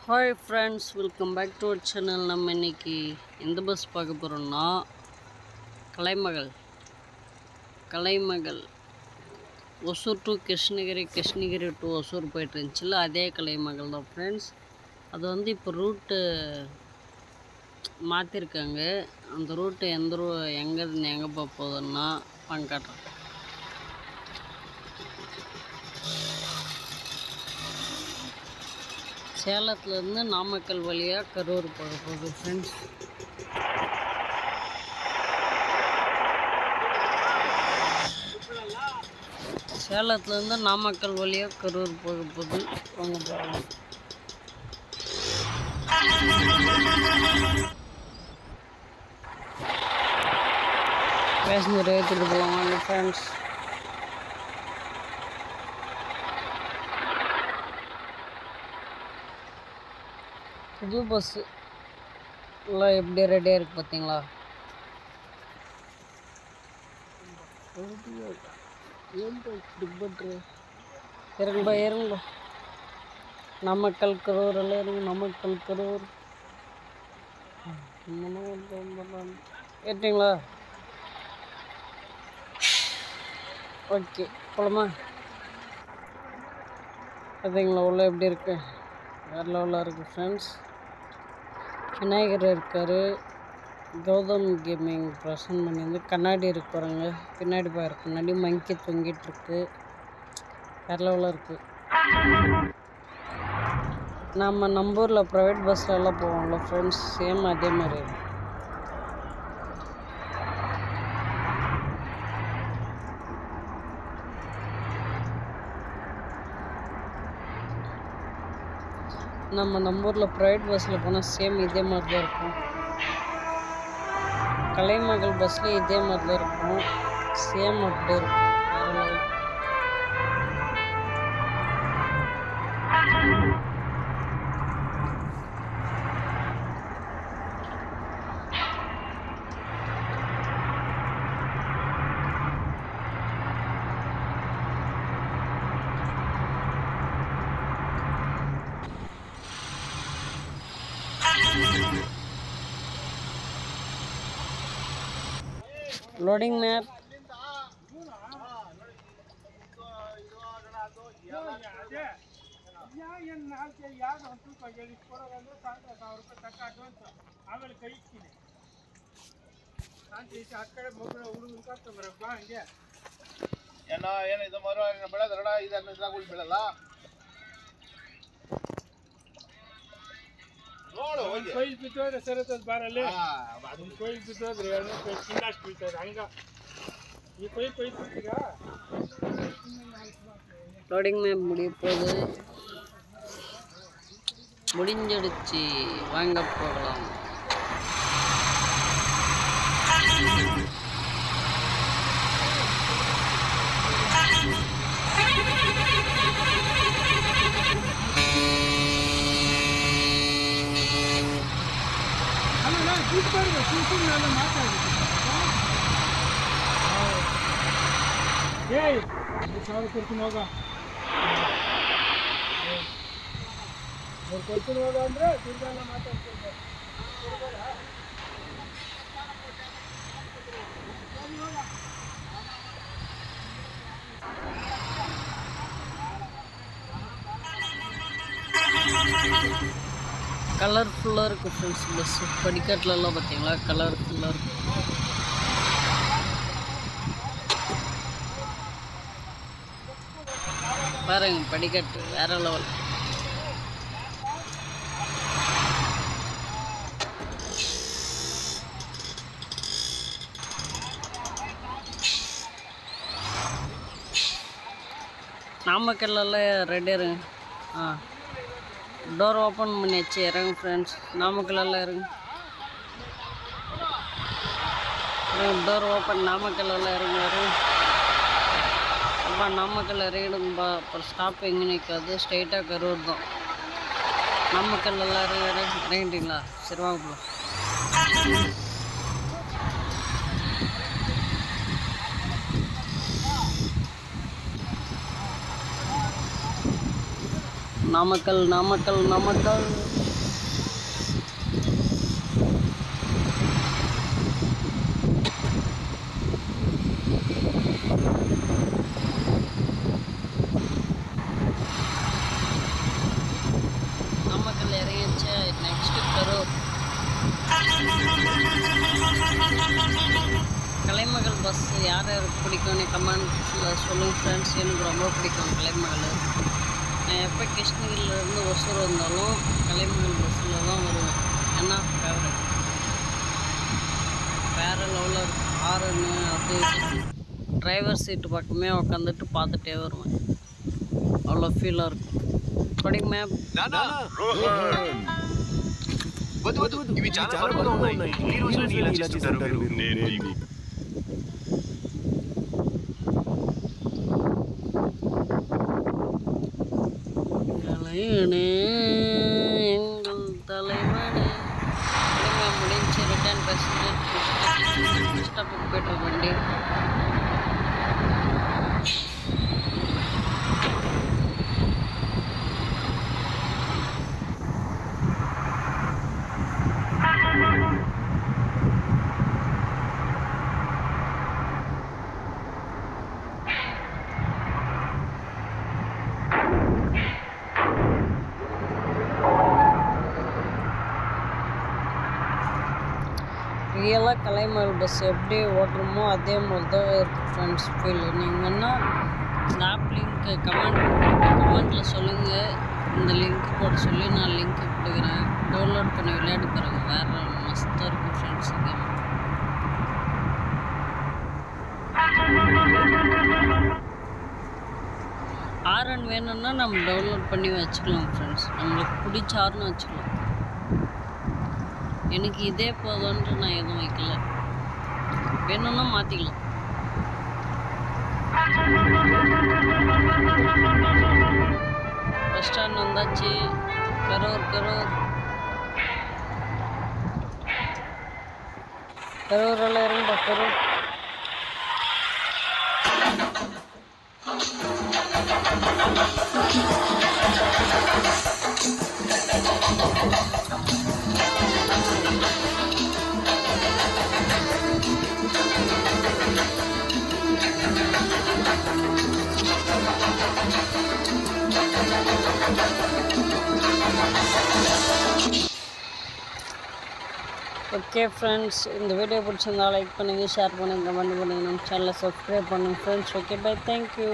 Hi friends, welcome back to our channel. நம்ம இன்றைக்கி எந்த பஸ் பார்க்க போகிறோம்னா கலைமகள் ஒசூர் டு கிருஷ்ணகிரி டு ஒசூர் போய்ட்டு இருந்துச்சுல்ல, அதே கலைமகள் தான் ஃப்ரெண்ட்ஸ். அது இப்போ ரூட்டு மாற்றிருக்காங்க. அந்த ரூட்டு எங்கேருந்து எங்கே போக போகுதுன்னா காட்டுறேன். சேலத்துலேருந்து நாமக்கல் வழியாக கரூர் போக போகுது ஃப்ரெண்ட்ஸ். சேலத்துலேருந்து நாமக்கல் வழியாக கரூர் போக போகுது. வாங்க போகலாம். பேசஞ்சர் ஏற்றிட்டு போகலாம் வாங்க ஃப்ரெண்ட்ஸ். புது பஸ்ஸு எல்லாம் எப்படி ரெடியாக இருக்குது பார்த்தீங்களா? இறங்கும்பா நாமக்கல் கரூர் எல்லாம் இறங்கு. நாமக்கல் கரூர் ஏற்றிங்களா? ஓகே, போலாமா? பார்த்தீங்களா உள்ள எப்படி இருக்கு? வேறு லெவலாக இருக்குது ஃப்ரெண்ட்ஸ். விநாயகர் இருக்கார். கௌதம் கேமிங் ப்ரெசன்ட் பண்ணியிருந்து கண்ணாடி இருக்கு பாருங்க. பின்னாடி பாரு, கண்ணாடி மங்கி தொங்கிட்டுருக்கு. வேறு லெவலாக இருக்குது. நம்ம ஊரில் ப்ரைவேட் பஸ்ஸில் எல்லாம் போவோம்ல ஃப்ரெண்ட்ஸ், சேம் அதே மாதிரி. நம்ம ஊரில் ப்ரைவேட் பஸ்ஸில் போனால் சேம் இதே மாதிரி தான் இருக்கும். கலைமகள் பஸ்ஸில் இதே மாதிரி தான் இருக்கும். சேம் அப்படியே இருக்கும். Loading map. कोई पितोर सरत बारले कोई पितोर रेनो पे चिंगास पितोर आएगा ये कोई पितोगा. லோடிங் மேப் முடிஞ்சிடுச்சு. வாங்க போகலாம். கலர்ஃபுல்லாக இருக்குது ஃப்ரெண்ட்ஸ். பஸ்ஸு படிக்கட்டுலலாம் பார்த்தீங்களா, கலர்ஃபுல்லாக இருக்குது. பாருங்க, படிக்கட்டு வேற லெவல். நாமக்கல்லாம் ரெடி இருங்க. டோர் ஓப்பன் பண்ணியாச்சு. இறங்கு ஃப்ரெண்ட்ஸ். நாமக்கல்லாம் இறங்கு. Door open. நாமக்கல்லாம் இறங்கு. அப்பா நாமக்கல் இறங்கிடுங்கப்பா. அப்புறம் ஸ்டாப் எங்கே நிற்காது, ஸ்ட்ரைட்டாக கரூர் தான். நாமக்கல் எல்லாம் இறங்கிட்டீங்களா? சரி வாங்க போகலாம். நாமக்கல் நாமக்கல் நாமக்கல். நாமக்கல் இறங்கிச்சு. நெக்ஸ்ட் கரூர். கலைமகள் பஸ் யார் யாருக்கு பிடிக்கும்னு கமெண்ட்ஸில் சொல்லுங்கள் ஃப்ரெண்ட்ஸ். எனக்கு ரொம்ப பிடிக்கும் கலைமகள். நான் எப்போ கிருஷ்ணகிரியிலேருந்து ஒசூர் வந்தாலும் கலைமகள் பஸ்ஸில் தான் வருவேன். ஏன்னா ஃபேவரட். வேறு லெவலில் இருக்கும். ஆரன்னு அது டிரைவர் சீட்டு பக்கமே உட்காந்துட்டு பார்த்துட்டே வருவேன். அவ்வளோ ஃபீலாக இருக்கும். படி மேப். ఇవి చాలా వరకు ఉన్నాయి. ఈ రోజు ఇలా చేస్తుంటారు మీరు. தலைவனே எங்கள் தலைவனே. முடிஞ்சு ரிட்டர்ன் பேசஞ்சர் ஸ்டாப்புக்கு போய்ட்டு வண்டி. ரியலாக கலைமகள் பஸ் எப்படி ஓட்டுறமோ அதே மாதிரி தான் இருக்குது ஃப்ரெண்ட்ஸ் ஃபீல். நீங்கன்னா இந்த ஆப் லிங்க்கு கமெண்ட்டில் சொல்லுங்கள். இந்த லிங்க்கு போட சொல்லி நான் லிங்க்கு கொடுக்குறேன். டவுன்லோட் பண்ணி விளையாடி பாருங்கள். வேறு மஸ்தாக இருக்கும் ஃப்ரெண்ட்ஸ். கேம் ஆர்என் வேணும்னா நம்ம டவுன்லோட் பண்ணி வச்சுக்கலாம் ஃப்ரெண்ட்ஸ். நம்மளுக்கு பிடிச்ச ஆர்னு வச்சுக்கலாம். எனக்கு இதே போதும்ன்ட்டு நான் எதுவும் வைக்கல. வேணும்னா மாற்றிக்கலாம். பஸ் ஸ்டாண்ட் வந்தாச்சு. கரூர் கரூர் கரூரெல்லாம் இறங்குப்பா. கரூர் ஓகே ஃப்ரெண்ட்ஸ், இந்த வீடியோ பிடிச்சிருந்தா லைக் பண்ணுங்கள், ஷேர் பண்ணுங்கள், கமெண்ட் பண்ணுங்கள், நம்ம சேனலை சப்ஸ்கிரைப் பண்ணுங்கள் ஃப்ரெண்ட்ஸ். Okay bye, thank you.